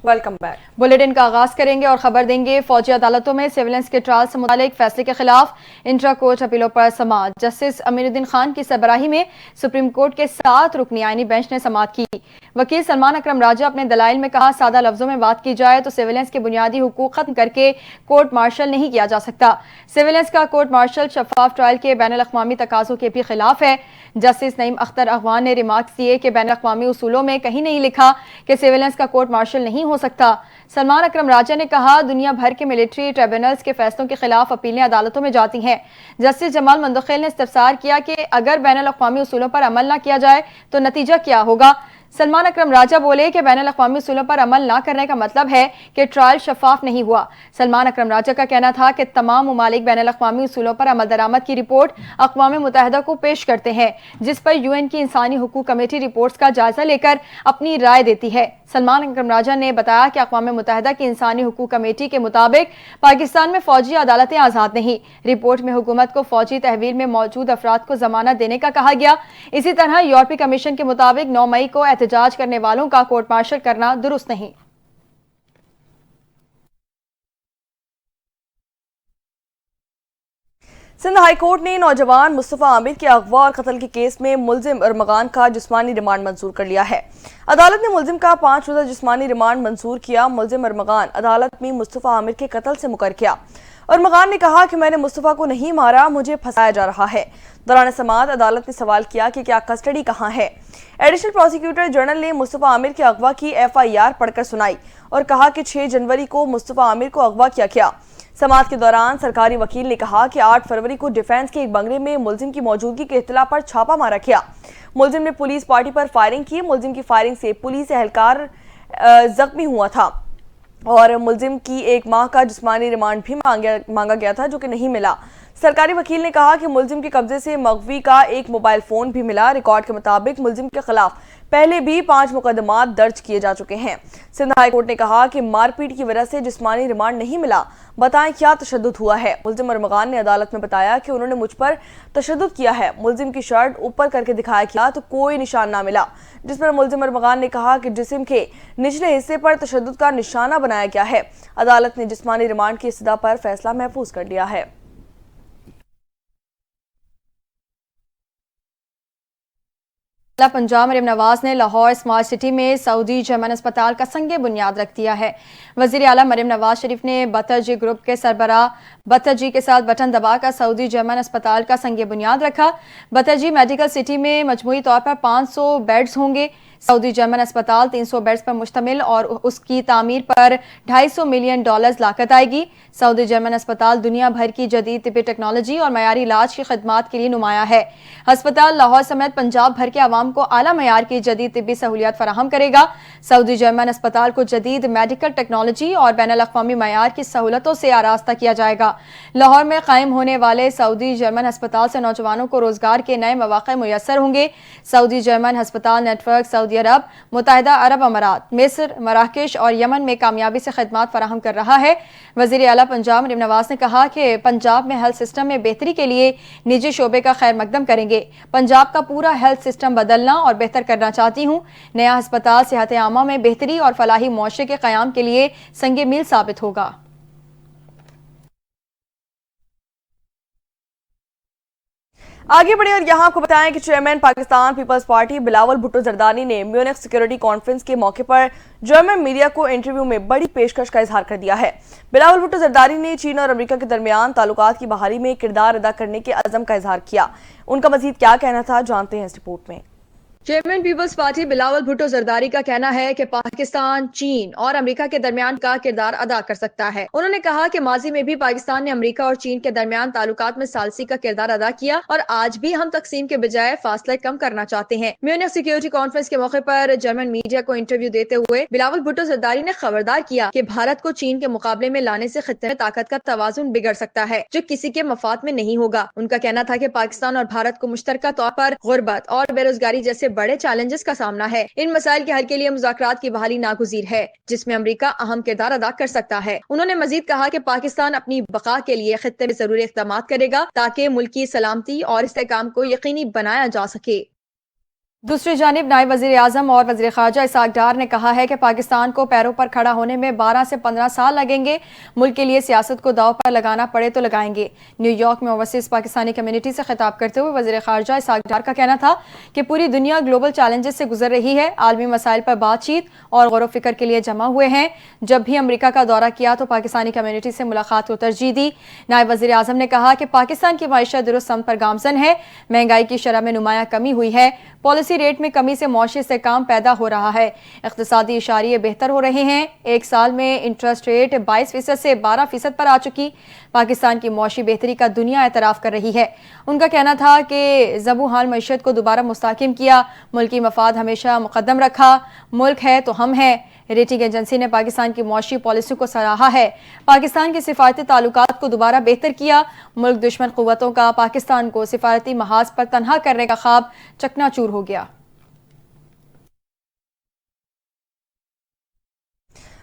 Welcome back. Bulletin का आगाज करेंगे और खबर देंगे फौजी अदालतों में सिविलियंस के ट्रायल से मुतालिक फैसले के खिलाफ इंट्रा कोर्ट अपीलों पर समाअत। जस्टिस अमीरुद्दीन खान की सरबराही में सुप्रीम कोर्ट के 7 रुकनी आईनी बेंच ने समाअत की। वकील सलमान अकरम राजा अपने दलाइल में कहा, सादा लफ्जों में बात की जाए तो सिविलियंस के बुनियादी हुकूक खत्म करके कोर्ट मार्शल नहीं किया जा सकता। सिविलियंस का कोर्ट मार्शल शफाफ ट्रायल के बैनुल अक़वामी तकाज़ों के भी खिलाफ है। जस्टिस नईम अख्तर अगवान ने रिमार्क्स दिए कि बैनुल अक़वामी उसूलों में कहीं नहीं लिखा कि सिविलियंस का कोर्ट मार्शल नहीं हो सकता। सलमान अकरम राजा ने कहा, दुनिया भर के मिलिट्री ट्रिब्यूनल्स के फैसलों के खिलाफ अपीलें अदालतों में जाती हैं। जस्टिस जमाल मंदखिल ने इस्तफसार किया कि अगर बैनुल अक़वामी उसूलों पर अमल न किया जाए तो नतीजा क्या होगा। सलमान अकरम राजा बोले कि बैनुल अक़वामी उसूलों पर अमल न करने का मतलब है कि ट्रायल शफाफ नहीं हुआ। सलमान अकरम राजा का कहना था कि तमाम ममालिक बैनुल अक़वामी उसूलों पर अमल दरामद की रिपोर्ट अक़वाम मुत्तहिदा को पेश करते हैं, जिस पर UN की इंसानी हुकूक कमेटी रिपोर्ट्स का जायजा लेकर अपनी राय देती है। सलमान अकरम राजा ने बताया कि अक़वाम मुत्तहिदा की इंसानी हुकूक कमेटी के मुताबिक पाकिस्तान में फौजी अदालतें आज़ाद नहीं। रिपोर्ट में हुकूमत को फौजी तहवील में मौजूद अफराद को जमानत देने का कहा गया। इसी तरह यूरोपीय कमीशन के मुताबिक 9 मई को एहतजाज करने वालों का कोर्ट मार्शल करना दुरुस्त नहीं। सिंध हाई कोर्ट ने नौजवान मुस्तफा आमिर के अगवा और कत्ल के केस में मुलजिम अरमगान का जिस्मानी रिमांड मंजूर कर लिया है। अदालत ने मुलजिम का 5 रोजा जिस्मानी रिमांड मंजूर किया। मुलजिम अरमगान अदालत में मुस्तफा आमिर के कत्ल से मुकर किया। अरमगान ने कहा कि मैंने मुस्तफा को नहीं मारा, मुझे फंसाया जा रहा है। दौरान समाअत अदालत ने सवाल किया कि क्या कस्टडी कहाँ है। एडिशनल प्रोसिक्यूटर जनरल ने मुस्तफा आमिर के अगवा की FIR पढ़कर सुनाई और कहा कि 6 जनवरी को मुस्तफा आमिर को अगवा किया गया। समाअत के दौरान सरकारी वकील ने कहा कि 8 फरवरी को डिफेंस के एक बंगले में मुलजिम की मौजूदगी के इत्तला पर छापा मारा गया। मुलजिम ने पुलिस पार्टी पर फायरिंग की। मुलजिम की फायरिंग से पुलिस एहलकार जख्मी हुआ था और मुलजिम की 1 माह का जिस्मानी रिमांड भी मांगा गया था, जो कि नहीं मिला। सरकारी वकील ने कहा कि मुलजिम के कब्जे से मगवी का एक मोबाइल फोन भी मिला। रिकॉर्ड के मुताबिक मुलजिम के खिलाफ पहले भी 5 मुकदमात दर्ज किए जा चुके हैं। सिंध हाई कोर्ट ने कहा कि मारपीट की वजह से जिस्मानी रिमांड नहीं मिला, बताएं क्या तशद्दुद हुआ है। मुलजिम अरमगान ने अदालत में बताया कि उन्होंने मुझ पर तशद्दुद किया है। मुलजिम की शर्ट ऊपर करके दिखाया गया तो कोई निशान ना मिला, जिस पर मुलजिम अरमगान ने कहा कि जिस्म के निचले हिस्से पर तशद्दुद का निशाना बनाया गया है। अदालत ने जिस्मानी रिमांड की इस्तदा पर फैसला महफूज कर लिया है। पंजाब मरियम नवाज ने लाहौर स्मार्ट सिटी में सऊदी जर्मन अस्पताल का संगे बुनियाद रख दिया है। वज़ीर आला मरियम नवाज शरीफ ने बतरजी ग्रुप के सरबराह बतरजी के साथ बटन दबाकर सऊदी जर्मन अस्पताल का संगे बुनियाद रखा। बतरजी मेडिकल सिटी में मजमूई तौर पर 500 बेड्स होंगे। सऊदी जर्मन अस्पताल 300 बेड्स पर मुश्तमिल और उसकी तामीर पर $250 मिलियन लागत आएगी। सऊदी जर्मन अस्पताल दुनिया भर की जदीद तिब्बी टेक्नोलॉजी और मयारी इलाज की खदमात के लिए नुमाया है। अस्पताल लाहौर समेत पंजाब भर के आवाम को आला मयार की जदीद तिब्बी सहूलियात फराहम करेगा। सऊदी जर्मन अस्पताल को जदीद मेडिकल टेक्नोलॉजी और बैनुल अक़वामी मयार की सहूलतों से आरास्ता किया जाएगा। लाहौर में कायम होने वाले सऊदी जर्मन अस्पताल से नौजवानों को रोजगार के नए मौके मुयसर होंगे। सऊदी जर्मन अस्पताल नेटवर्क सऊदी अरब, मुत्तहिदा अरब अमारात, मिस्र, मराकश और यमन में कामयाबी से खदमात फराहम कर रहा है। वज़ीर आला पंजाब मरियम नवाज ने कहा कि पंजाब में हेल्थ सिस्टम में बेहतरी के लिए निजी शोबे का खैर मकदम करेंगे। पंजाब का पूरा हेल्थ सिस्टम बदलना और बेहतर करना चाहती हूँ। नया अस्पताल सेहत आमा में बेहतरी और फलाही मुआशरे के क़याम के लिए संगे मील साबित होगा। आगे बढ़े और यहाँ आपको बताएं कि chairman Pakistan Peoples Party Bilawal Bhutto Zardari ने म्यूनिख सिक्योरिटी कॉन्फ्रेंस के मौके पर जर्मन मीडिया को इंटरव्यू में बड़ी पेशकश का इजहार कर दिया है। बिलावल भुट्टो जरदारी ने चीन और अमेरिका के दरमियान ताल्लुकात की बहाली में किरदार अदा करने के अज़म का इजहार किया। उनका मजीद क्या कहना था, जानते हैं इस रिपोर्ट में। Chairman Peoples Party Bilawal Bhutto Zardari का कहना है कि पाकिस्तान चीन और अमेरिका के दरमियान का किरदार अदा कर सकता है। उन्होंने कहा कि माजी में भी पाकिस्तान ने अमेरिका और चीन के दरमियान ताल्लुकात में सालसी का किरदार अदा किया और आज भी हम तकसीम के बजाय फासले कम करना चाहते हैं। म्यूनिख सिक्योरिटी कॉन्फ्रेंस के मौके पर जर्मन मीडिया को इंटरव्यू देते हुए बिलावल भुट्टो जरदारी ने खबरदार किया कि भारत को चीन के मुकाबले में लाने से खित्ते में ताकत का तवाजुन बिगड़ सकता है, जो किसी के मफाद में नहीं होगा। उनका कहना था कि पाकिस्तान और भारत को मुश्तरका तौर पर गुर्बत और बेरोजगारी जैसे बड़े चैलेंजेस का सामना है। इन मसाइल के हल के लिए मुज़ाकरात की बहाली नागुज़ीर है, जिसमें अमेरिका अहम किरदार अदा कर सकता है। उन्होंने मजीद कहा कि पाकिस्तान अपनी बका के लिए खित्ते में जरूरी इक़दाम करेगा ताकि मुल्क की सलामती और इस्तेहकाम को यकीनी बनाया जा सके। दूसरी जानिब नायब वज़ीर आज़म और वज़ीर ख़ारजा इसहाक़ डार ने कहा है कि पाकिस्तान को पैरों पर खड़ा होने में 12 से 15 साल लगेंगे। मुल्क के लिए सियासत को दाव पर लगाना पड़े तो लगाएंगे। न्यूयॉर्क में ओवरसीज़ पाकिस्तानी कम्युनिटी से खिताब करते हुए वज़ीर ख़ारजा इसहाक़ डार का कहना था कि पूरी दुनिया ग्लोबल चैलेंजेस से गुजर रही है, आलमी मसाइल पर बातचीत और गौर व फिक्र के लिए जमा हुए हैं। जब भी अमरीका का दौरा किया तो पाकिस्तानी कम्युनिटी से मुलाकात को तरजीह दी। नायब वज़ीर आज़म ने कहा कि पाकिस्तान की मईशत दुरुस्त समत पर गामजन है, महंगाई की शरह में नुमाया कमी हुई है, पॉलिसी रेट में कमी से मौशी इस्तेहकाम पैदा हो रहा है, इक़्तिसादी इशारे बेहतर हो रहे हैं। एक साल में इंटरेस्ट रेट 22% से 12% पर आ चुकी। पाकिस्तान की मौशी बेहतरी का दुनिया एतराफ़ कर रही है। उनका कहना था कि ज़बू हाल मईशत को दोबारा मुस्तहकम किया, मुल्की मफाद हमेशा मुक़द्दम रखा। मुल्क है तो हम हैं। रेटिंग एजेंसी ने पाकिस्तान की मौशी पॉलिसी को सराहा है। पाकिस्तान के सिफारती ताल्लुकात को दोबारा बेहतर किया। मुल्क दुश्मन क़ुव्वतों का पाकिस्तान को सिफारती महाज पर तनहा करने का ख्वाब चकनाचूर हो गया।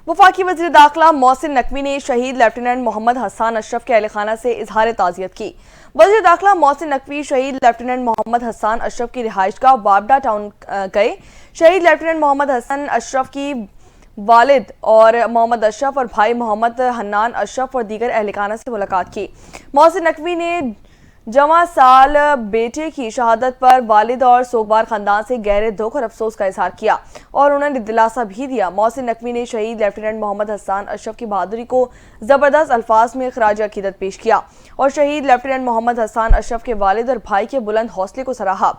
वफाकी वज़ीर दाखिला मोहसिन नकवी ने शहीद लेफ्टिनेंट मोहम्मद हसन अशरफ के अहल खाना से इजहार ताज़ियत की। वज़ीर दाखिला मोहसिन नकवी शहीद लेफ्टिनेंट मोहम्मद हसन अशरफ की रिहाइशगाह वाबडा टाउन गए। शहीद लेफ्टिनेंट मोहम्मद हसन अशरफ की वालिद और मोहम्मद अशरफ और भाई मोहम्मद हन्नान अशरफ और दीगर अहलिकाना से मुलाकात की। मोहसिन नकवी ने जवां साल बेटे की शहादत पर वालिद और सोगवार खानदान से गहरे दुख और अफसोस का इजहार किया और उन्होंने दिलासा भी दिया। मोहसिन नकवी ने शहीद लेफ्टिनेंट मोहम्मद हसन अशरफ की बहादुरी को ज़बरदस्त अल्फाज में खराज अकीदत पेश किया और शहीद लेफ्टिनेंट मोहम्मद हसन अशरफ के वालिद और भाई के बुलंद हौसले को सराहा।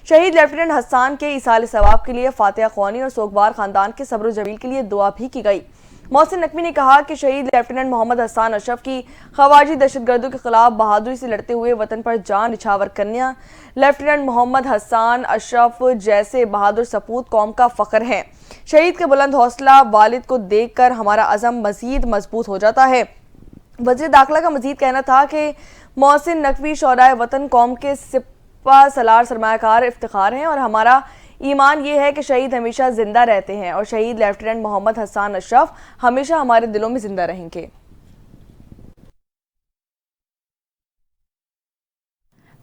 शहीद लेफ्टिनेंट हसन के इसाले सवाब के लिए फातिहा ख्वानी और सोगवार खानदान के सब्र जमील के लिए दुआ भी की गई। मोहसिन नकवी ने कहा कि शहीद लेफ्टिनेंट मोहम्मद हसन अशरफ की खवाजी दहशतगर्दों के खिलाफ बहादुरी से लड़ते हुए वतन पर जान निछावर करने लेफ्टिनेंट मोहम्मद हसन अशरफ जैसे बहादुर सपूत कौम का फख्र है। शहीद के बुलंद हौसला वालिद को देखकर हमारा अज़म मजीद मजबूत हो जाता है। वज़ीर दाखिला का मजीद कहना था कि मोहसिन नकवी शौहराए वतन कौम के सिपा सलार सरमायाकार इफ्तिखार हैं और हमारा ईमान ये है कि शहीद हमेशा जिंदा रहते हैं और शहीद लेफ्टिनेंट मोहम्मद हसन अशरफ हमेशा हमारे दिलों में जिंदा रहेंगे।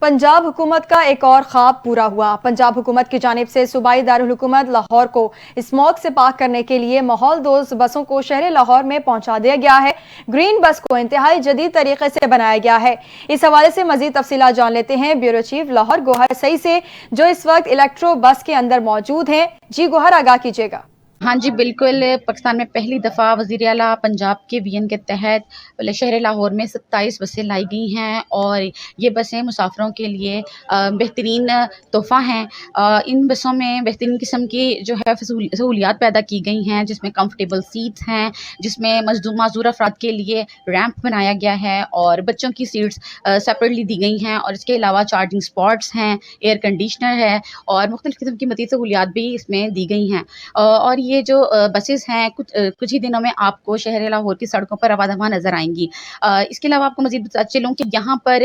पंजाब हुकूमत का एक और ख्वाब पूरा हुआ। पंजाब हुकूमत की जानिब से सूबाई दारुल हुकूमत लाहौर को स्मॉग से पाक करने के लिए माहौल दोस्त बसों को शहर लाहौर में पहुंचा दिया गया है। ग्रीन बस को इंतहाई जदीद तरीके से बनाया गया है। इस हवाले से मजीद तफसीलात जान लेते हैं ब्यूरो चीफ लाहौर गोहर सई से, जो इस वक्त इलेक्ट्रो बस के अंदर मौजूद हैं। जी गोहर, आगाह कीजिएगा। हाँ जी बिल्कुल, पाकिस्तान में पहली दफ़ा वज़ीर आला पंजाब के विजन के तहत शहर लाहौर में 27 बसें लाई गई हैं और ये बसें मुसाफिरों के लिए बेहतरीन तोहफ़ा हैं। इन बसों में बेहतरीन किस्म की जो है सहूलियात पैदा की गई हैं, जिसमें कंफर्टेबल सीट्स हैं, जिसमें माजूर अफराद के लिए रैंप बनाया गया है और बच्चों की सीट्स सेपरेटली दी गई हैं और इसके अलावा चार्जिंग स्पॉट्स हैं, एयर कंडीशनर है और मुख्तलिफ़ किस्म की मज़ीद सहूलियात भी इसमें दी गई हैं। और ये जो बसेस हैं कुछ ही दिनों में आपको शहर लाहौर की सड़कों पर रवादफा नज़र आएंगी। इसके अलावा आपको मज़ीद बताते चलूँ कि यहाँ पर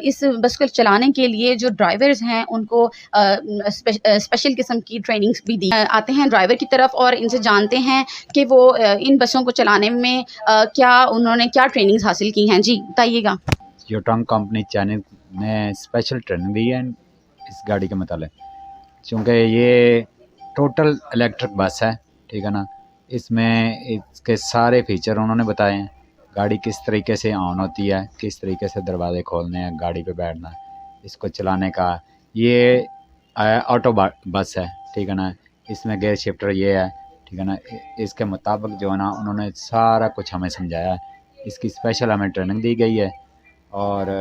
इस बस को चलाने के लिए जो ड्राइवर्स हैं उनको स्पेशल किस्म की ट्रेनिंग्स भी दी। आते हैं ड्राइवर की तरफ और इनसे जानते हैं कि वो इन बसों को चलाने में उन्होंने क्या ट्रेनिंग्स हासिल की हैं। जी बताइएगा। यूटंग कंपनी चैनल ने स्पेशल ट्रेनिंग दी है इस गाड़ी के मतलब, चूँकि ये टोटल इलेक्ट्रिक बस है, ठीक है ना। इसमें इसके सारे फीचर उन्होंने बताए हैं। गाड़ी किस तरीके से ऑन होती है, किस तरीके से दरवाजे खोलने हैं, गाड़ी पे बैठना है, इसको चलाने का। ये ऑटो बस है, ठीक है ना। इसमें गेयर शिफ्टर ये है, ठीक है ना। इसके मुताबिक जो है ना उन्होंने सारा कुछ हमें समझाया है। इसकी स्पेशल हमें ट्रेनिंग दी गई है और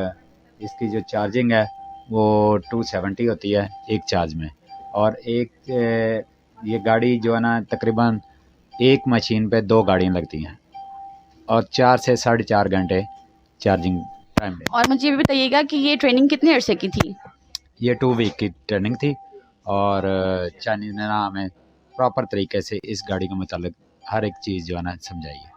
इसकी जो चार्जिंग है वो 270 होती है एक चार्ज में। और ये गाड़ी जो है ना तकरीबन एक मशीन पे 2 गाड़ियाँ लगती हैं और 4 से 4.5 घंटे चार्जिंग टाइम है। और मुझे ये भी बताइएगा कि ये ट्रेनिंग कितने अरसे की थी? ये 2 वीक की ट्रेनिंग थी और चाइनीज़ ने ना हमें प्रॉपर तरीके से इस गाड़ी के मुतालिक हर एक चीज़ जो है ना समझाई है।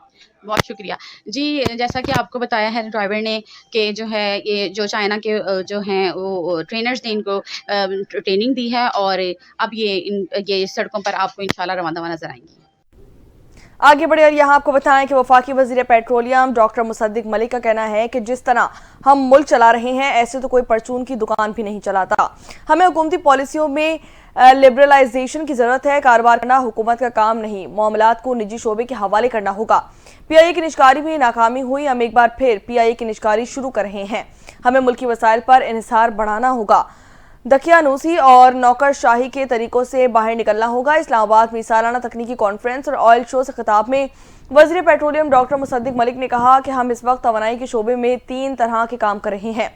बहुत शुक्रिया जी। जैसा कि आपको बताया है ड्राइवर ने कि जो है ये जो चाइना के जो हैं वो ट्रेनर्स ने इनको ट्रेनिंग दी है और अब ये सड़कों पर आपको इंशाल्लाह रवाना नजर आएंगी। आगे बढ़े और यहाँ आपको बताएं कि वफाकी वजीर पेट्रोलियम डॉक्टर मुसद्दिक मलिक का कहना है कि जिस तरह हम मुल्क चला रहे हैं ऐसे तो कोई परचून की दुकान भी नहीं चलाता। हमें हुकूमती पॉलिसियों में लिबरलाइजेशन की जरूरत है। कारोबार करना हुकूमत का काम नहीं, मामलात को निजी शोबे के हवाले करना होगा। पीआईए की निष्कारी में नाकामी हुई, हम एक बार फिर पीआईए की निष्कारी शुरू कर रहे हैं। हमें मुल्की वसाइल पर इन्हिसार बढ़ाना होगा, दकियानूसी और नौकरशाही के तरीकों से बाहर निकलना होगा। इस्लामाबाद में सालाना तकनीकी कॉन्फ्रेंस और ऑयल शो से खिताब में वज़ीर पेट्रोलियम डॉक्टर मुसद्दिक मलिक ने कहा कि हम इस वक्त तवानाई के शोबे में 3 तरह के काम कर रहे हैं।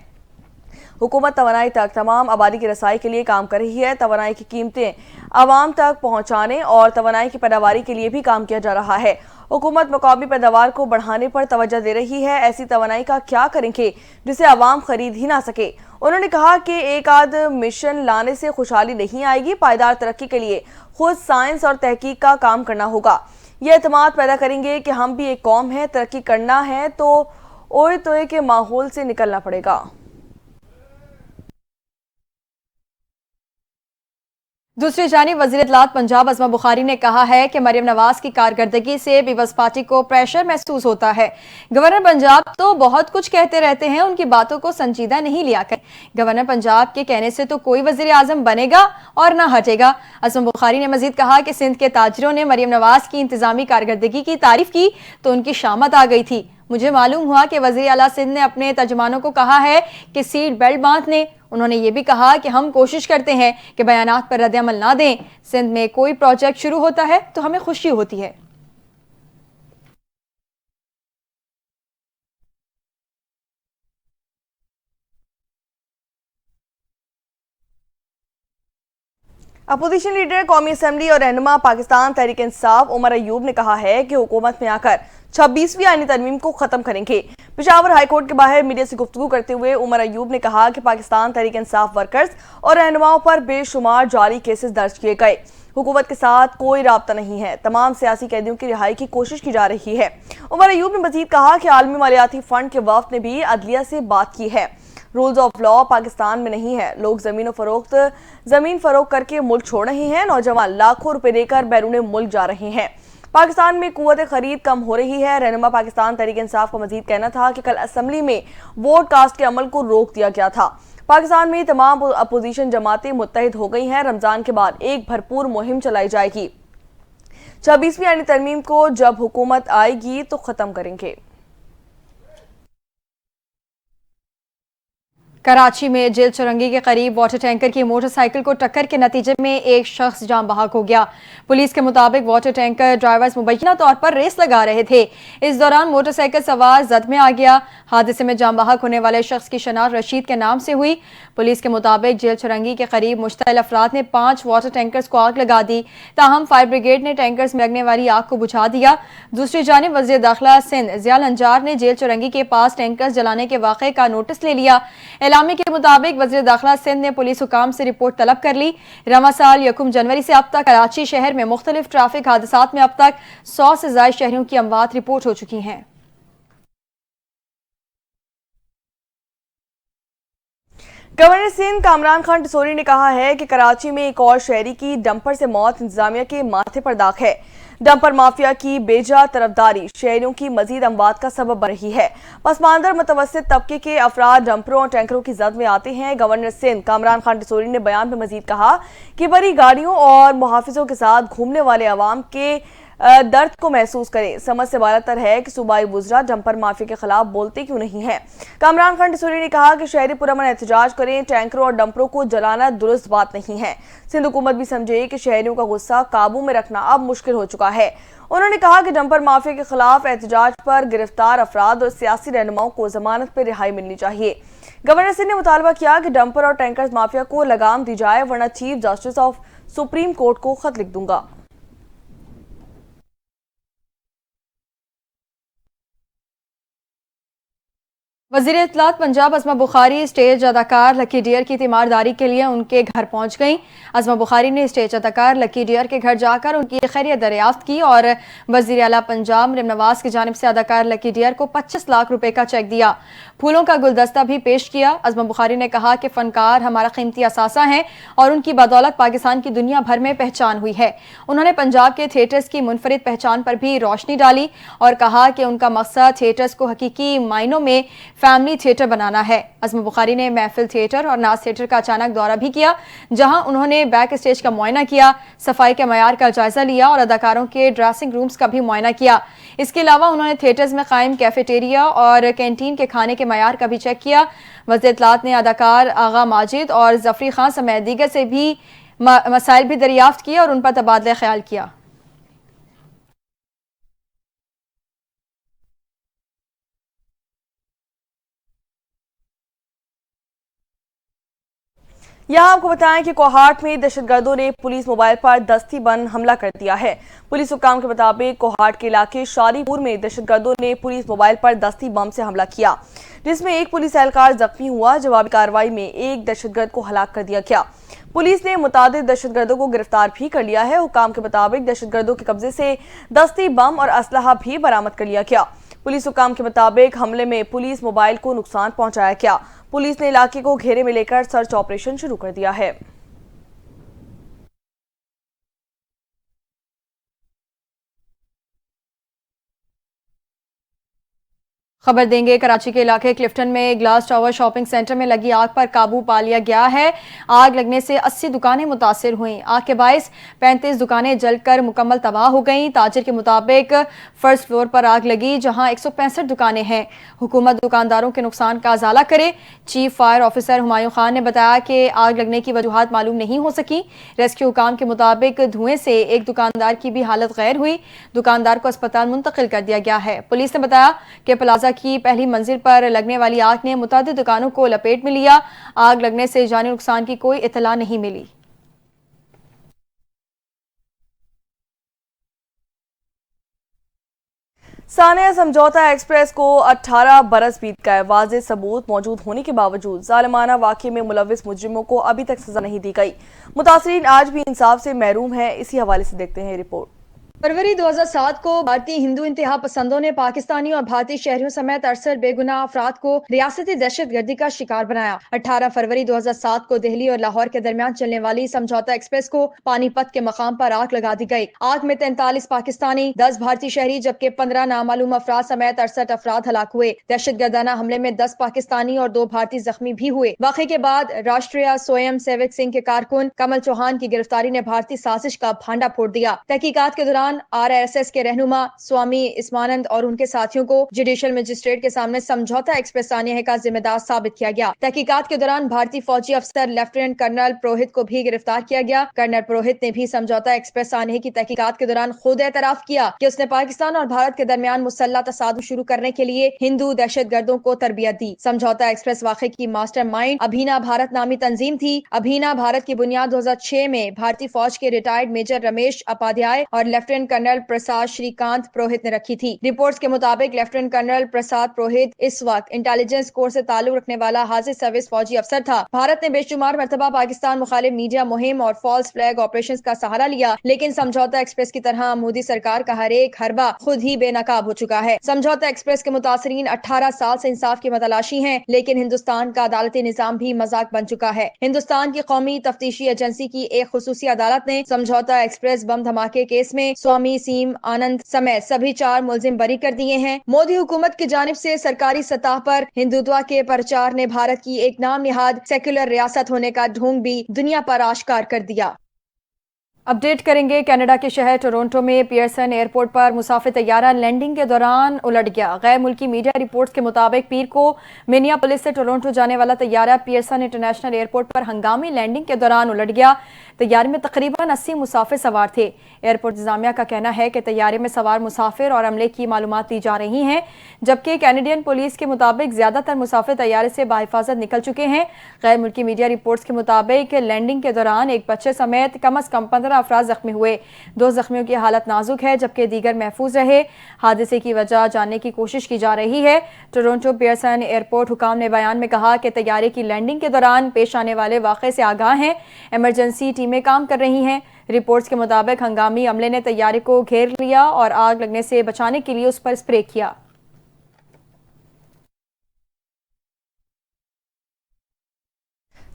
हुकूमत तवानाई तक तमाम आबादी की रसाई के लिए काम कर रही है। तवानाई की कीमतें आवाम तक पहुँचाने और तवानाई की पैदावारी के लिए भी काम किया जा रहा है। हुकूमत मकामी पैदावार को बढ़ाने पर तवज्जो दे रही है। ऐसी तवानाई का क्या करेंगे जिसे आवाम खरीद ही ना सके। उन्होंने कहा कि एक आध मिशन लाने से खुशहाली नहीं आएगी, पायदार तरक्की के लिए खुद साइंस और तहकीक का काम करना होगा। ये एतमाद पैदा करेंगे कि हम भी एक कौम है, तरक्की करना है तो ओए तोए के माहौल से निकलना पड़ेगा। दूसरी जानिब वज़ीर इत्तलात पंजाब अज़मा बुखारी ने कहा है कि मरियम नवाज की कारकर्दगी से पीपल्स पार्टी को प्रेशर महसूस होता है। गवर्नर पंजाब तो बहुत कुछ कहते रहते हैं, उनकी बातों को संजीदा नहीं लिया कर। गवर्नर पंजाब के कहने से तो कोई वज़ीर आज़म बनेगा और ना हटेगा। अज़मा बुखारी ने मजीद कहा कि सिंध के ताजरों ने मरियम नवाज की इंतजामी कारकर्दगी की तारीफ की तो उनकी शामत आ गई थी। मुझे मालूम हुआ कि वज़ीर आला सिंध ने अपने तर्जुमानों को कहा है कि सीट बेल्ट बांध लें। उन्होंने ये भी कहा कि हम कोशिश करते हैं कि बयानात पर रद्द-ए-अमल ना दें। सिंध में कोई प्रोजेक्ट शुरू होता है तो हमें खुशी होती है। अपोजिशन लीडर, कौमी असम्बली और रहनुमा पाकिस्तान तहरीक इंसाफ उमर अयूब ने कहा है कि हुकूमत में आकर 26वीं आईनी तरमीम को खत्म करेंगे। पेशावर हाईकोर्ट के बाहर मीडिया से गुफ्तगू करते हुए उमर अयूब ने कहा कि पाकिस्तान तहरीक इंसाफ वर्कर्स और रहनुमाओं पर बेशुमार जाली केसेस दर्ज किए गए। हुकूमत के साथ कोई राब्ता नहीं है, तमाम सियासी कैदियों की रिहाई की कोशिश की जा रही है। उमर अयूब ने मजीद कहा कि आलमी मालियाती फंड के वफ्द ने भी अदलिया से बात की है। रूल्स ऑफ लॉ पाकिस्तान में नहीं है। लोग जमीन फरोख्त करके मुल्क छोड़ रहे हैं। नौजवान लाखों रुपए देकर बैरून मुल्क जा रहे हैं। पाकिस्तान में कुव्वत खरीद कम हो रही है। रहनुमा पाकिस्तान तहरीक इंसाफ का मजीद कहना था कि कल असम्बली में वोट कास्ट के अमल को रोक दिया गया था। पाकिस्तान में तमाम अपोजिशन जमातें मुत्तहिद हो गई हैं। रमजान के बाद एक भरपूर मुहिम चलाई जाएगी। 26वीं आईनी तरमीम को जब हुकूमत आएगी तो खत्म करेंगे। कराची में जेल चुरंगी के करीब वाटर टैंकर की मोटरसाइकिल को टक्कर के नतीजे में एक शख्स जान बहक हो गया। पुलिस के मुताबिक वाटर टैंकर ड्राइवर्स मुबैना तौर पर रेस लगा रहे थे। इस दौरान मोटरसाइकिल सवार जद में आ गया। हादसे में जान बहक होने वाले शख्स की शनाख्त रशीद के नाम से हुई। पुलिस के मुताबिक जेल चुरंगी के करीब मुश्तइल अफराद ने 5 वाटर टैंकर्स को आग लगा दी, ताहम फायर ब्रिगेड ने टैंकर्स में लगने वाली आग को बुझा दिया। दूसरी जानिब वज़ीर दाखिला सिंध ज़िया लंजार ने जेल चुरंगी के पास टैंकर्स जलाने के वाक़े का नोटिस ले लिया। एलामी के मुताबिक वज़ीर दाखिला सिंध ने पुलिस हुकाम से रिपोर्ट तलब कर ली। रवा साल 1 जनवरी से अब तक कराची शहर में मुख्तलिफ ट्रैफिक हादसात में अब तक 100 से ज़ायद शहरियों की अमवात रिपोर्ट हो चुकी हैं। गवर्नर सिंध कामरान खान टिसोरी ने कहा है कि कराची में एक और शहरी की डंपर से मौत इंतजामिया के माथे पर दाग है। डंपर माफिया की बेजा तरफदारी शहरियों की मजीद अमवात का सबब बन रही है। पसमानदर मुतवस्सित तबके के अफराद डंपरों और टैंकरों की जद में आते हैं। गवर्नर सिंध कामरान खान टिसोरी ने बयान में मजीद कहा कि बड़ी गाड़ियों और मुहाफिजों के साथ घूमने वाले अवाम के दर्द को महसूस करें। समझ से बालातर है कि सूबाई वुज़रा डंपर माफिया के खिलाफ बोलते क्यों नहीं है। कामरान खान टिसोरी ने कहा कि शहरी पुरअमन एहतजाज करें, टैंकरों और डंपरों को जलाना दुरुस्त बात नहीं है। सिंध हुकूमत भी समझे कि शहरियों का गुस्सा काबू में रखना अब मुश्किल हो चुका है। उन्होंने कहा कि डंपर माफिया के खिलाफ एहतजाज पर गिरफ्तार अफराद और सियासी रहनुमाओं को जमानत पर रिहाई मिलनी चाहिए। गवर्नर सिंह ने मुतालबा किया कि डंपर और टैंकर्स माफिया को लगाम दी जाए, वरना chief justice of supreme court को खत लिख दूंगा। वज़ीर इत्तलात पंजाब अज़मा बुखारी स्टेज अदाकार लकी डियर की तीमारदारी के लिए उनके घर पहुंच गईं। अज़मा बुखारी ने स्टेज अदाकार लकी डियर के घर जाकर उनकी खैरियत दरियाफ्त की और वज़ीर आला पंजाब मरियम नवाज की जानिब से अदाकार लकी डियर को 25 लाख रुपए का चेक दिया। फूलों का गुलदस्ता भी पेश किया। अज़मा बुखारी ने कहा कि फनकार हमारा कीमती असासा हैं और उनकी बदौलत पाकिस्तान की दुनिया भर में पहचान हुई है। उन्होंने पंजाब के थिएटर्स की मुनफरिद पहचान पर भी रोशनी डाली और कहा कि उनका मकसद थिएटर्स को हकीकी मायनों में फैमिली थिएटर बनाना है। अज़मा बुखारी ने महफिल थिएटर और नाज थिएटर का अचानक दौरा भी किया, जहां उन्होंने बैक स्टेज का मुआयना किया, सफाई के मयार का जायजा लिया और अदाकारों के ड्रेसिंग रूम्स का भी मुआयना किया। इसके अलावा उन्होंने थिएटर्स में कायम कैफेटेरिया और कैंटीन के खाने के मयार का भी चेक किया। वज़ीर इत्तलात ने अदाकार आगा माजिद और जफरी खान समेत दीगर से भी मसाइल भी दरियाफ्त किए और उन पर तबादला ख्याल किया। यहाँ आपको बताएं कि कोहाट में दहशतगर्दों ने पुलिस मोबाइल पर दस्ती बंद हमला कर दिया है। पुलिस हुक्काम के मुताबिक कोहाट के इलाके शारीपुर में दहशतगर्दों ने पुलिस मोबाइल पर दस्ती बम से हमला किया, जिसमें एक पुलिस एहलकार जख्मी हुआ। जवाबी कार्रवाई में एक दहशतगर्द को हलाक कर दिया गया। पुलिस ने मुतादिद दहशतगर्दों को गिरफ्तार भी कर लिया है। हुक्काम के मुताबिक दहशतगर्दों के कब्जे से दस्ती बम और असलहा भी बरामद कर लिया गया। पुलिस हुक्काम के मुताबिक हमले में पुलिस मोबाइल को नुकसान पहुंचाया गया। पुलिस ने इलाके को घेरे में लेकर सर्च ऑपरेशन शुरू कर दिया है। खबर देंगे कराची के इलाके क्लिफ्टन में ग्लास टावर शॉपिंग सेंटर में लगी आग पर काबू पा लिया गया है। आग लगने से 80 दुकानें मुतासिर हुई। आग के बायस 35 दुकानें जलकर मुकम्मल तबाह हो गईं। ताजिर के मुताबिक फर्स्ट फ्लोर पर आग लगी, जहां 165 दुकानें हैं। हुकूमत दुकानदारों के नुकसान का अजाला करे। Chief fire officer Humayun Khan ने बताया कि आग लगने की वजूहात मालूम नहीं हो सकी। रेस्क्यू हुकाम के मुताबिक धुएं से एक दुकानदार की भी हालत गैर हुई। दुकानदार को अस्पताल मुंतकिल कर दिया गया है। पुलिस ने बताया कि प्लाजा की पहली मंजिल पर लगने वाली आग ने मुतादिद दुकानों को लपेट में लिया। आग लगने से जानी नुकसान की कोई इतला नहीं मिली। सानिया समझौता एक्सप्रेस को 18 बरस बीत गए। वाज़ेह सबूत मौजूद होने के बावजूद जालिमाना वाक़ये में मुलविस मुजरिमों को अभी तक सजा नहीं दी गई। मुतासरीन आज भी इंसाफ से महरूम है। इसी हवाले से देखते हैं रिपोर्ट। फरवरी 2007 को भारतीय हिंदू इंतहा पसंदों ने पाकिस्तानी और भारतीय शहरियों समेत 68 बेगुनाह अफराद को रियासती दहशतगर्दी का शिकार बनाया। 18 फरवरी 2007 को दिल्ली और लाहौर के दरमियान चलने वाली समझौता एक्सप्रेस को पानीपत के मकाम पर आग लगा दी गई। आग में 43 पाकिस्तानी, 10 भारतीय शहरी जबकि 15 नामालूम अफराद समेत 68 अफराद हलाक हुए। दहशतगर्दाना हमले में 10 पाकिस्तानी और 2 भारतीय जख्मी भी हुए। वाक़े के बाद राष्ट्रीय स्वयं सेवक सिंह के कारकुन कमल चौहान की गिरफ्तारी ने भारतीय साजिश का भांडा फोड़ दिया। तहकीकात के दौरान RSS के रहनुमा स्वामी इस्मानंद और उनके साथियों को जुडिशियल मजिस्ट्रेट के सामने समझौता एक्सप्रेस सानिया का जिम्मेदार साबित किया गया। तहकीकात के दौरान भारतीय फौजी अफसर लेफ्टिनेंट कर्नल पुरोहित को भी गिरफ्तार किया गया। कर्नल पुरोहित ने भी समझौता एक्सप्रेस सानिया की तहकीकात के दौरान खुद एतराफ किया कि उसने पाकिस्तान और भारत के दरमियान मुसल्लह तसादुम शुरू करने के लिए हिंदू दहशतगर्दों को तरबियत दी। समझौता एक्सप्रेस वाक़े की मास्टरमाइंड अभीना भारत नामी तंजीम थी। अभीना भारत की बुनियाद 2006 में भारतीय फौज के रिटायर्ड मेजर रमेश उपाध्याय और लेफ्टिनेंट कर्नल प्रसाद श्रीकांत पुरोहित ने रखी थी। रिपोर्ट्स के मुताबिक लेफ्टिनेंट कर्नल प्रसाद पुरोहित इस वक्त इंटेलिजेंस कोर से ताल्लुक रखने वाला हाजिर सर्विस फौजी अफसर था। भारत ने बेशुमार मरतबा पाकिस्तान मुखालिफ मीडिया मुहिम और फॉल्स फ्लैग ऑपरेशंस का सहारा लिया, लेकिन समझौता एक्सप्रेस की तरह मोदी सरकार का हर एक हरबा खुद ही बेनकाब हो चुका है। समझौता एक्सप्रेस के मुतासरीन 18 साल से इंसाफ की मतलाशी हैं, लेकिन हिंदुस्तान का अदालती निजाम भी मजाक बन चुका है। हिंदुस्तान की कौमी तफ्तीशी एजेंसी की एक खुसूसी अदालत ने समझौता एक्सप्रेस बम धमाके केस में स्वामी सीम आनंद समेत सभी 4 मुलजिम बरी कर दिए हैं। मोदी हुकूमत की जानिब से सरकारी सतह पर हिंदुत्व के प्रचार ने भारत की एक नाम निहाद सेक्युलर रियासत होने का ढोंग भी दुनिया पर आश्कार कर दिया। अपडेट करेंगे कनाडा के शहर टोरंटो में पियर्सन एयरपोर्ट पर मुसाफिर तैयारा लैंडिंग के दौरान उलट गया। गैर मुल्की मीडिया रिपोर्ट्स के मुताबिक पीर को मिनियापोलिस से टोरंटो जाने वाला तैयारा पियर्सन इंटरनेशनल एयरपोर्ट पर हंगामी लैंडिंग के दौरान उलट गया। तैयारे में तकरीबन 80 मुसाफिर सवार थे। एयरपोर्ट इंतजामिया का कहना है कि तैयारे में सवार मुसाफिर और अमले की मालूमात दी जा रही हैं, जबकि कैनेडियन पुलिस के मुताबिक ज्यादातर मुसाफिर तैयारे से बाहिफाजत निकल चुके हैं। गैर मुल्की मीडिया रिपोर्ट्स के मुताबिक लैंडिंग के दौरान एक बच्चे समेत कम अज कम 15 अफराद जख्मी हुए। 2 जख्मियों की हालत नाजुक है जबकि दीगर महफूज रहे। हादसे की वजह जानने की कोशिश की जा रही है। टोरंटो पियर्सन एयरपोर्ट हुकाम ने बयान में कहा कि तैयारे की लैंडिंग के दौरान पेश आने वाले वाक़े से आगाह हैं। इमरजेंसी टीमें काम कर रही हैं। रिपोर्ट्स के मुताबिक हंगामी अमले ने तैयारे को घेर लिया और आग लगने से बचाने के लिए उस पर स्प्रे किया।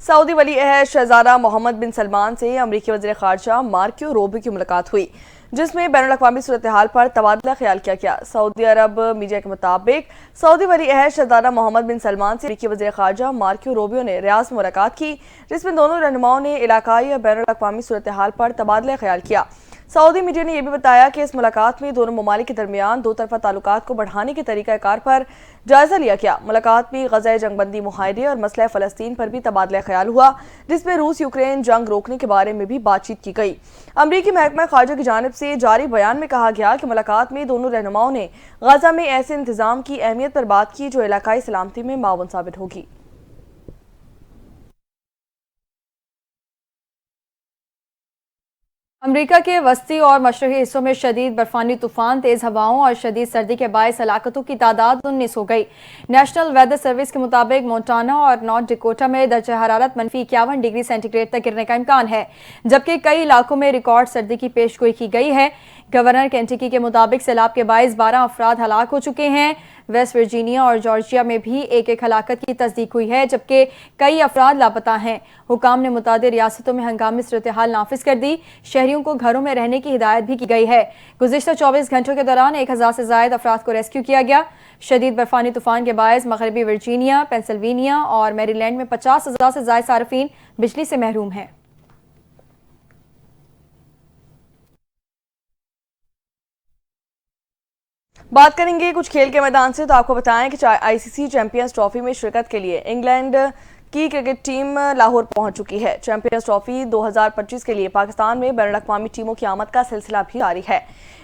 सऊदी वली अहद शहजादा मोहम्मद बिन सलमान से अमरीकी वज़ीर ख़ारजा मार्को रूबियो की मुलाकात हुई, जिसमें बैनुल अक़वामी सूरत हाल पर तबादला ख्याल किया गया। सऊदी अरब मीडिया के मुताबिक सऊदी वली अहद शहजादा मोहम्मद बिन सलमान से अमरीकी वज़ीर ख़ारजा मार्को रूबियो ने रियाद में मुलाकात की, जिसमें दोनों रहनुमाओं ने इलाकाई और बैनुल अक़वामी सूरत हाल पर तबादला ख्याल किया। सऊदी मीडिया ने यह भी बताया कि इस मुलाकात में दोनों ममालिक के दरमियान दो तरफा ताल्लुकात को बढ़ाने के तरीक़ाकार पर जायजा लिया गया। मुलाकात में गज़ा जंगबंदी मुआहदे और मसला फ़लस्तीन पर भी तबादला ख्याल हुआ, जिसमें रूस यूक्रेन जंग रोकने के बारे में भी बातचीत की गई। अमरीकी महकमा ख़ारजा की जानिब से जारी बयान में कहा गया कि मुलाकात में दोनों रहनुमाओं ने गज़ा में ऐसे इंतज़ाम की अहमियत पर बात की जो इलाकाई सलामती में मावन साबित होगी। अमरीका के वस्ती और मशरक़ी हिस्सों में शदीद बर्फानी तूफान, तेज़ हवाओं और शदीद सर्दी के बायस हलाकतों की तादाद 19 हो गई। नेशनल वेदर सर्विस के मुताबिक मोंटाना और नॉर्थ डकोटा में दर्जा हरारत -51 डिग्री सेंटीग्रेड तक गिरने का इम्कान है, जबकि कई इलाकों में रिकॉर्ड सर्दी की पेशगोई की गई है। गवर्नर केंटकी के मुताबिक सैलाब के बायस 12 अफराद हलाक हो चुके हैं। वेस्ट वर्जीनिया और जॉर्जिया में भी एक हलाकत की तस्दीक हुई है, जबकि कई अफराद लापता हैं। हुकाम ने मुतादिर रियासतों में हंगामी सूरत हाल नाफिज कर दी। शहरियों को घरों में रहने की हिदायत भी की गई है। गुज़िश्ता 24 घंटों के दौरान 1000 से ज़ायद अफराद को रेस्क्यू किया गया। शदीद बर्फानी तूफान के बायस मगरबी वर्जीनिया, पेंसिल्वेनिया और मैरीलैंड में 50,000 से ज़ायद सार्फिन बिजली से महरूम हैं। बात करेंगे कुछ खेल के मैदान से, तो आपको बताएं कि आईसीसी चैंपियंस ट्रॉफी में शिरकत के लिए इंग्लैंड की क्रिकेट टीम लाहौर पहुंच चुकी है। चैंपियंस ट्रॉफी 2025 के लिए पाकिस्तान में बैनुल अक़वामी टीमों की आमद का सिलसिला भी जारी है।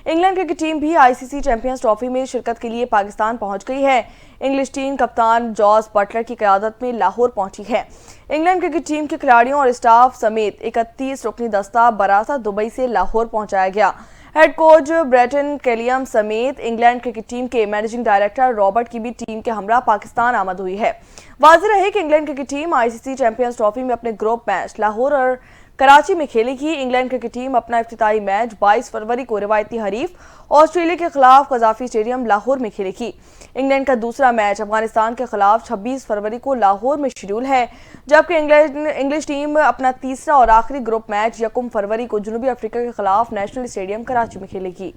इंग्लैंड क्रिकेट टीम भी आईसीसी चैंपियंस ट्रॉफी में शिरकत के लिए पाकिस्तान पहुंच गई है। इंग्लिश टीम कप्तान जॉस बटलर की क़यादत में लाहौर पहुंची है। इंग्लैंड क्रिकेट टीम के खिलाड़ियों और स्टाफ समेत 31 रुकनी दस्ता बरासा दुबई से लाहौर पहुंचाया गया। हेड कोच ब्रेटन कैलियम समेत इंग्लैंड क्रिकेट टीम के मैनेजिंग डायरेक्टर रॉबर्ट की भी टीम के हमरा पाकिस्तान आमद हुई है। वाज़ेह रहे कि England cricket team ICC champions trophy में अपने ग्रुप मैच लाहौर और कराची में खेलेगी। इंग्लैंड क्रिकेट टीम अपना इफ्तिताई मैच 22 फरवरी को रिवायती हरीफ ऑस्ट्रेलिया के खिलाफ कज़ाफी स्टेडियम लाहौर में खेलेगी। इंग्लैंड का दूसरा मैच अफगानिस्तान के खिलाफ 26 फरवरी को लाहौर में शेड्यूल है, जबकि इंग्लिश टीम अपना तीसरा और आखिरी ग्रुप मैच 1 फरवरी को जनूबी अफ्रीका के खिलाफ नेशनल स्टेडियम कराची में खेलेगी।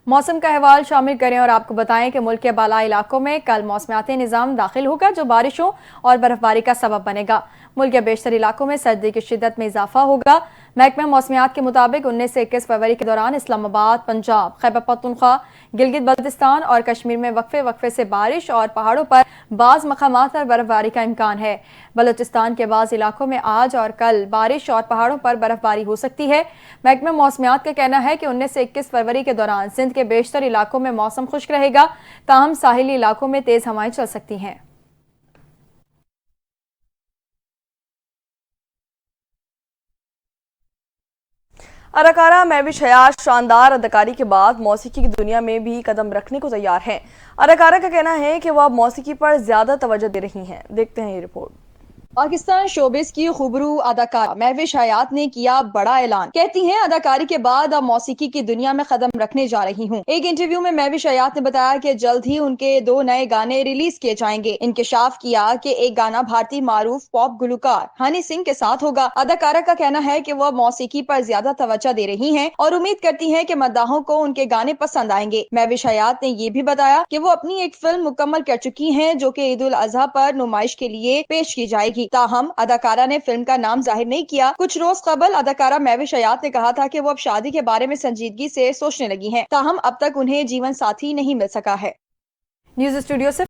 मौसम का अहवाल शामिल करें और आपको बताएं कि मुल्क के बाला इलाकों में कल मौसमियाती निज़ाम दाखिल होगा, जो बारिशों और बर्फबारी का सबब बनेगा। मुल्क के बेशतर इलाकों में सर्दी की शिद्दत में इजाफा होगा। महकमा मौसमियात के मुताबिक 19 से 21 फरवरी के दौरान इस्लामाबाद, पंजाब, खैबर पख्तूनख्वा, गिलगित बल्तिस्तान और कश्मीर में वक्फे से बारिश और पहाड़ों पर बाज़ मकामात पर बर्फबारी का इम्कान है। बलूचिस्तान के बाज़ इलाकों में आज और कल बारिश और पहाड़ों पर बर्फबारी हो सकती है। महकमा मौसमियात का कहना है कि 19 से 21 फरवरी के दौरान सिंध के बेशतर इलाकों में मौसम खुश्क रहेगा, ताहम साहिली इलाकों में तेज हवाएं चल सकती हैं। अदाकारा महविश हयात शानदार अदाकारी के बाद मौसीकी की दुनिया में भी कदम रखने को तैयार हैं। अदाकारा का कहना है कि वह अब मौसीकी पर ज्यादा तवज्जो दे रही हैं। देखते हैं ये रिपोर्ट। पाकिस्तान शोबिस की खुबरू अदाकारा महविश हयात ने किया बड़ा ऐलान। कहती हैं, अदाकारी के बाद अब मौसीकी की दुनिया में कदम रखने जा रही हूँ। एक इंटरव्यू में महविश हयात ने बताया कि जल्द ही उनके 2 नए गाने रिलीज किए जाएंगे। इंकशाफ किया कि एक गाना भारतीय मारूफ पॉप गुलकार हनी सिंह के साथ होगा। अदाकारा का कहना है कि वह मौसीकी पर ज्यादा तवज्जो दे रही हैं और उम्मीद करती हैं कि मद्दाहों को उनके गाने पसंद आएंगे। महविश हयात ने ये भी बताया कि वो अपनी एक फिल्म मुकम्मल कर चुकी है, जो कि ईद उल अजहा पर नुमाइश के लिए पेश की जाएगी। ताहम अदाकारा ने फिल्म का नाम जाहिर नहीं किया। कुछ रोज कबल अदाकारा महविश हयात ने कहा था कि वो अब शादी के बारे में संजीदगी से सोचने लगी हैं। ताहम अब तक उन्हें जीवन साथी नहीं मिल सका है। न्यूज़ स्टूडियो से